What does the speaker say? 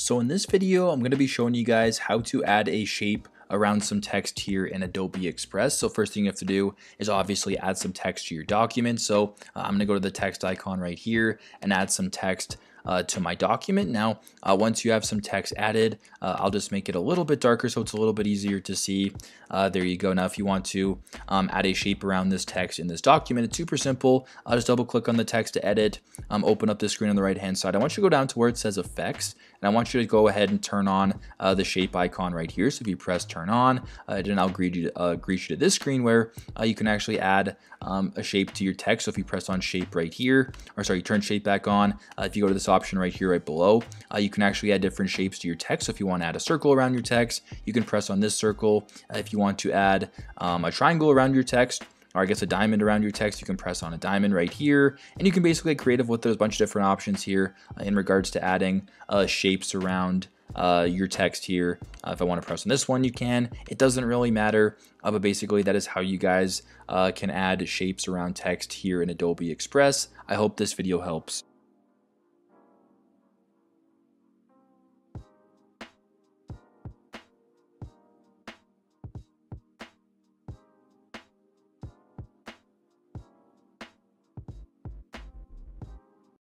So in this video, I'm going to be showing you guys how to add a shape around some text here in Adobe Express. So first thing you have to do is obviously add some text to your document. So I'm going to go to the text icon right here and add some text to my document. Now, once you have some text added, I'll just make it a little bit darker so it's a little bit easier to see. There you go. Now, if you want to add a shape around this text in this document, it's super simple. I'll just double click on the text to edit, open up the screen on the right hand side. I want you to go down to where it says effects, and I want you to go ahead and turn on the shape icon right here. So if you press turn on, then I'll greet you to this screen where you can actually add a shape to your text. So if you press on shape right here, or sorry, turn shape back on, if you go to this option right here, right below, you can actually add different shapes to your text. So if you want to add a circle around your text, you can press on this circle. If you want to add a triangle around your text, or I guess a diamond around your text, you can press on a diamond right here, and you can basically get creative with those bunch of different options here in regards to adding shapes around your text here. If I want to press on this one, you can. It doesn't really matter, but basically that is how you guys can add shapes around text here in Adobe Express. I hope this video helps.